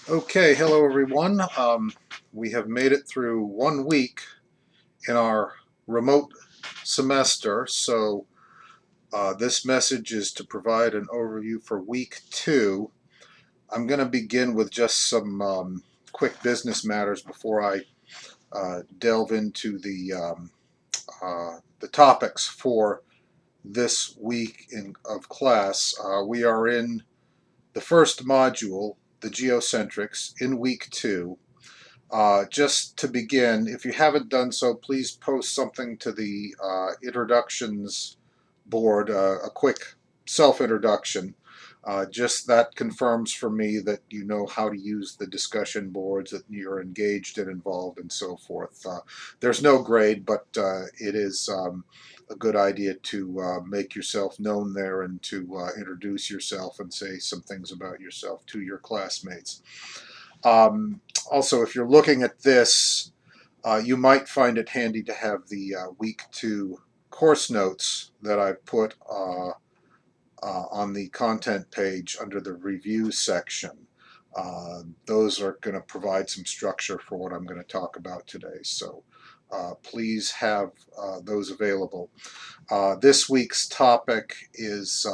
Okay, hello everyone. We have made it through 1 week in our remote semester, so this message is to provide an overview for week 2. I'm going to begin with just some quick business matters before I delve into the topics for this week of class. We are in the first module, the geocentrics, in week 2. Just to begin, if you haven't done so, please post something to the introductions board, a quick self-introduction. Just that confirms for me that you know how to use the discussion boards, that you're engaged and involved and so forth. There's no grade, but it is a good idea to make yourself known there and to introduce yourself and say some things about yourself to your classmates. Um, Also, if you're looking at this, you might find it handy to have the week 2 course notes that I put on the content page under the review section. Those are going to provide some structure for what I'm going to talk about today. So please have those available. This week's topic is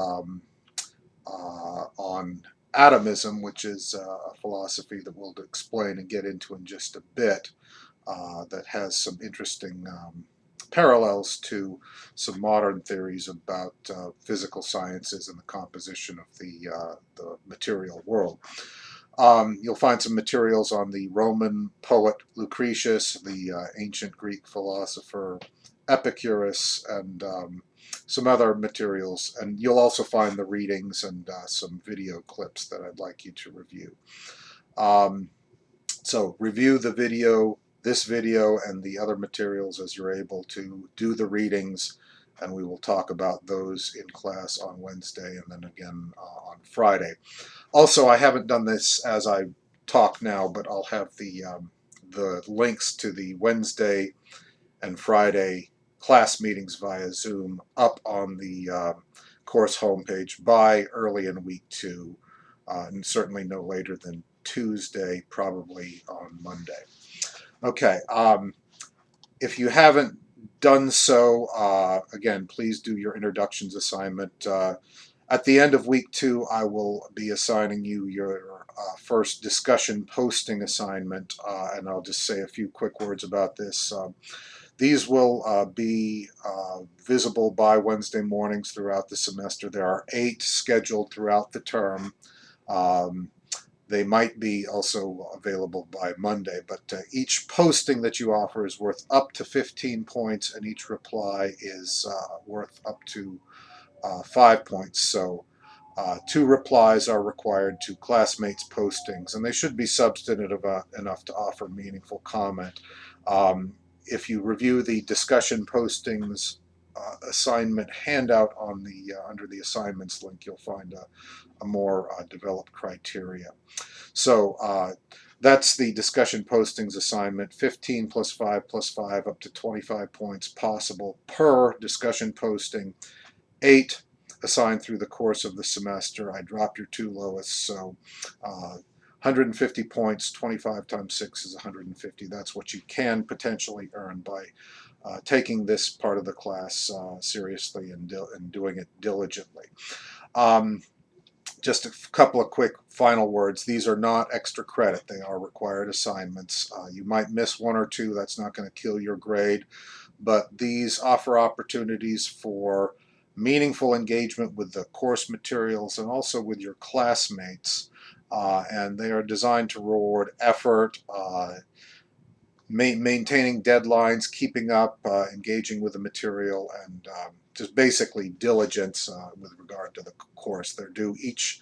on atomism, which is a philosophy that we'll explain and get into in just a bit, that has some interesting parallels to some modern theories about physical sciences and the composition of the material world. You'll find some materials on the Roman poet Lucretius, the ancient Greek philosopher Epicurus, and some other materials. And you'll also find the readings and some video clips that I'd like you to review. Um, so review the video, this video, and the other materials as you're able to do the readings, and we will talk about those in class on Wednesday and then again on Friday. Also, I haven't done this as I talk now, but I'll have the links to the Wednesday and Friday class meetings via Zoom up on the course homepage by early in week 2, and certainly no later than Tuesday, probably on Monday. Okay, if you haven't done so, again, please do your introductions assignment. At the end of week 2, I will be assigning you your first discussion posting assignment, and I'll just say a few quick words about this. These will be visible by Wednesday mornings throughout the semester. There are 8 scheduled throughout the term. Um, they might be also available by Monday, but each posting that you offer is worth up to 15 points, and each reply is worth up to 5 points. So 2 replies are required to classmates' postings, and they should be substantive enough to offer meaningful comment. If you review the discussion postings assignment handout on the under the assignments link, you'll find a more developed criteria. So that's the discussion postings assignment, 15 plus 5 plus 5, up to 25 points possible per discussion posting, 8 assigned through the course of the semester. I dropped your 2 lowest, so 150 points, 25 times 6 is 150. That's what you can potentially earn by taking this part of the class seriously and doing it diligently. Um, just a couple of quick final words. These are not extra credit. They are required assignments. You might miss 1 or 2. That's not going to kill your grade. But these offer opportunities for meaningful engagement with the course materials and also with your classmates. And they are designed to reward effort, maintaining deadlines, keeping up, engaging with the material, and just basically diligence with regard to the course. They're due each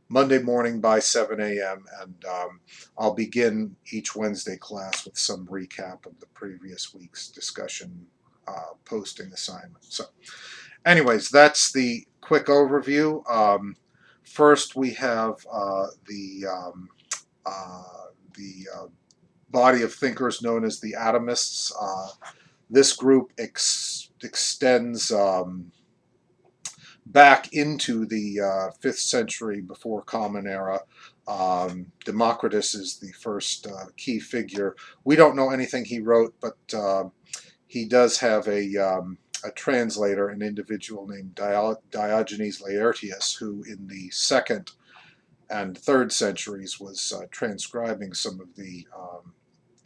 Monday morning by 7 a.m. and I'll begin each Wednesday class with some recap of the previous week's discussion posting assignment. So anyways, that's the quick overview. First, we have the body of thinkers known as the atomists. This group extends back into the 5th century before Common Era. Democritus is the first key figure. We don't know anything he wrote, but he does have a translator, an individual named Diogenes Laertius, who in the 2nd and 3rd centuries was transcribing some of the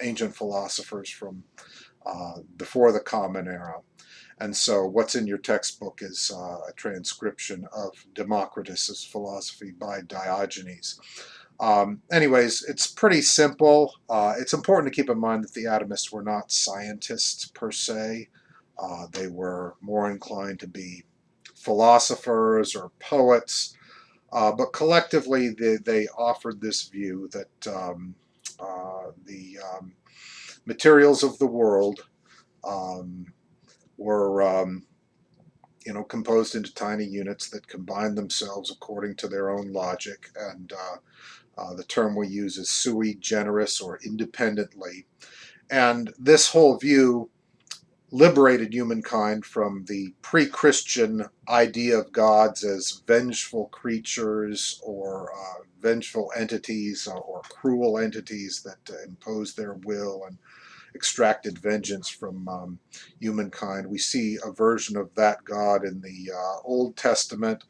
ancient philosophers from before the Common Era. And so what's in your textbook is a transcription of Democritus's philosophy by Diogenes. Anyways, it's pretty simple. It's important to keep in mind that the atomists were not scientists per se. They were more inclined to be philosophers or poets, but collectively they offered this view that the materials of the world were composed into tiny units that combine themselves according to their own logic, and the term we use is sui generis, or independently. And this whole view liberated humankind from the pre-Christian idea of gods as vengeful creatures, or vengeful entities, or cruel entities that imposed their will and extracted vengeance from humankind. We see a version of that God in the Old Testament.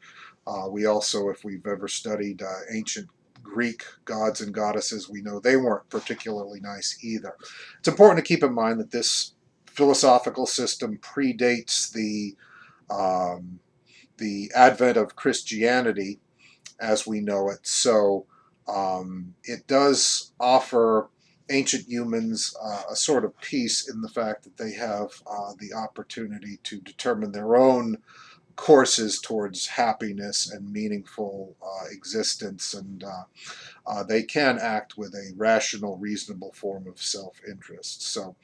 We also, if we've ever studied ancient Greek gods and goddesses, we know they weren't particularly nice either. It's important to keep in mind that this philosophical system predates the advent of Christianity as we know it. So it does offer ancient humans a sort of peace in the fact that they have the opportunity to determine their own courses towards happiness and meaningful existence, and they can act with a rational, reasonable form of self-interest. So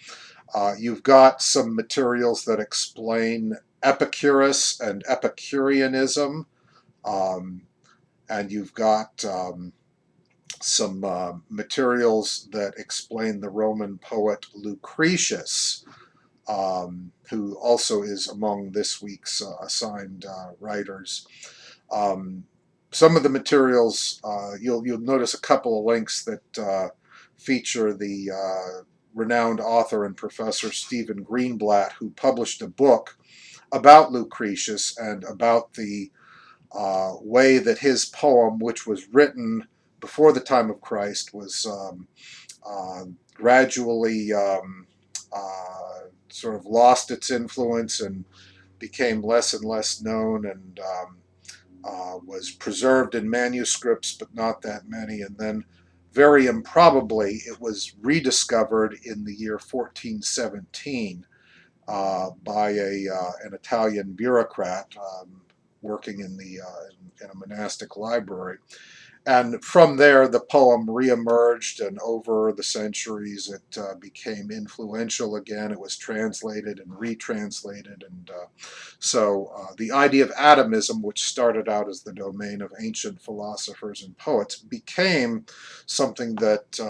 you've got some materials that explain Epicurus and Epicureanism, and you've got some materials that explain the Roman poet Lucretius, who also is among this week's assigned writers. Some of the materials, you'll notice a couple of links that feature the renowned author and professor Stephen Greenblatt, who published a book about Lucretius and about the way that his poem, which was written before the time of Christ, was gradually sort of lost its influence and became less and less known, and was preserved in manuscripts, but not that many. And then, very improbably, it was rediscovered in the year 1417 by an Italian bureaucrat working in a monastic library. And from there, the poem reemerged, and over the centuries, it became influential again. It was translated and retranslated, and so the idea of atomism, which started out as the domain of ancient philosophers and poets, became something that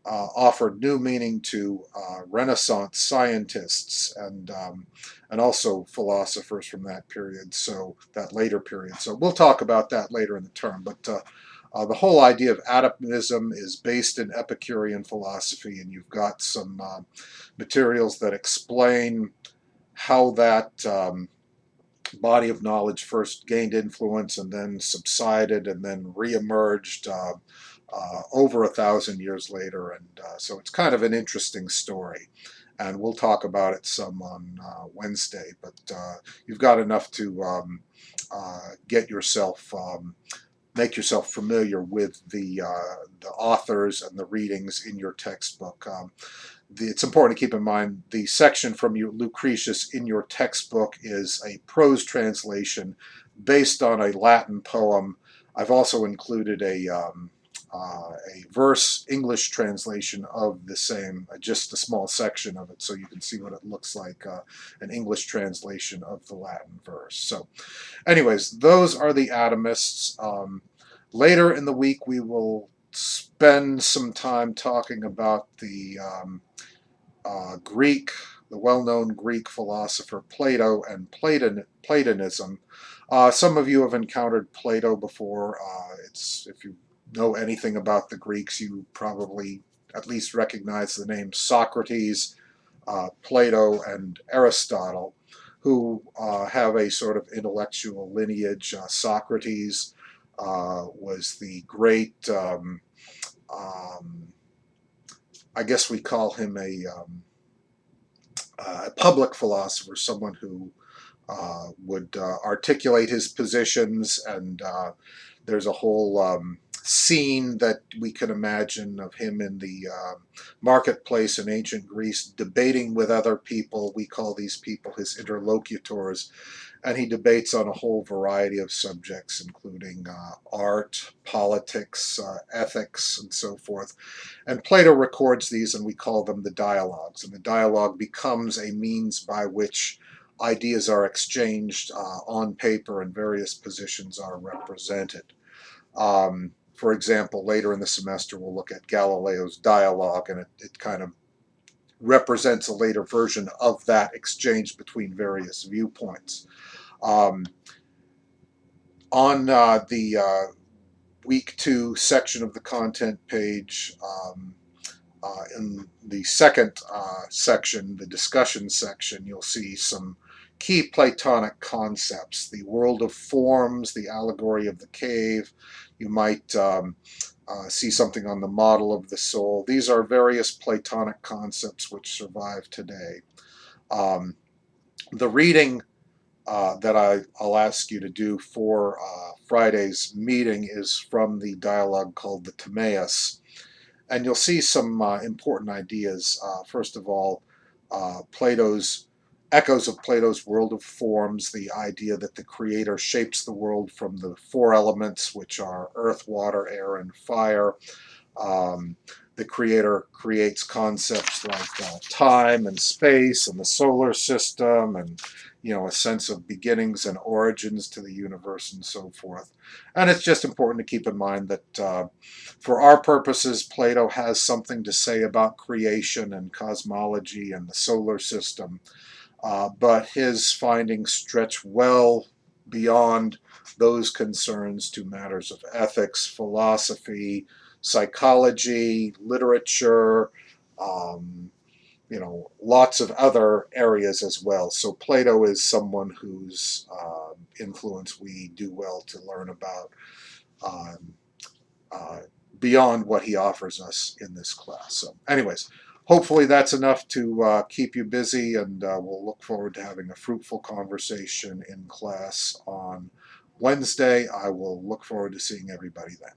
offered new meaning to Renaissance scientists and also philosophers from that period, so that later period. So we'll talk about that later in the term. But the whole idea of atomism is based in Epicurean philosophy, and you've got some materials that explain how that body of knowledge first gained influence and then subsided and then reemerged over 1,000 years later. And so it's kind of an interesting story. And we'll talk about it some on Wednesday. But you've got enough to get yourself, make yourself familiar with the authors and the readings in your textbook. It's important to keep in mind the section from Lucretius in your textbook is a prose translation based on a Latin poem. I've also included a verse English translation of the same, just a small section of it, so you can see what it looks like, an English translation of the Latin verse. So anyways, those are the atomists. Later in the week, we will spend some time talking about the the well-known Greek philosopher Plato and Platonism. Some of you have encountered Plato before. If you know anything about the Greeks, you probably at least recognize the names Socrates, Plato, and Aristotle, who have a sort of intellectual lineage. Socrates was the great, I guess we call him a public philosopher, someone who would articulate his positions, and there's a whole scene that we can imagine of him in the marketplace in ancient Greece debating with other people. We call these people his interlocutors, and he debates on a whole variety of subjects, including art, politics, ethics, and so forth. And Plato records these, and we call them the dialogues. And the dialogue becomes a means by which ideas are exchanged on paper and various positions are represented. For example, later in the semester, we'll look at Galileo's dialogue, and it kind of represents a later version of that exchange between various viewpoints. On the week 2 section of the content page, in the second section, the discussion section, you'll see some key Platonic concepts: the world of forms, the allegory of the cave. You might see something on the model of the soul. These are various Platonic concepts which survive today. The reading that I'll ask you to do for Friday's meeting is from the dialogue called the Timaeus. And you'll see some important ideas. First of all, Plato's echoes of Plato's world of forms, the idea that the creator shapes the world from the 4 elements, which are earth, water, air, and fire. The creator creates concepts like time and space and the solar system, and a sense of beginnings and origins to the universe and so forth. And it's just important to keep in mind that for our purposes, Plato has something to say about creation and cosmology and the solar system, but his findings stretch well beyond those concerns to matters of ethics, philosophy, psychology, literature, lots of other areas as well. So Plato is someone whose influence we do well to learn about beyond what he offers us in this class. So anyways, hopefully that's enough to keep you busy, and we'll look forward to having a fruitful conversation in class on Wednesday. I will look forward to seeing everybody then.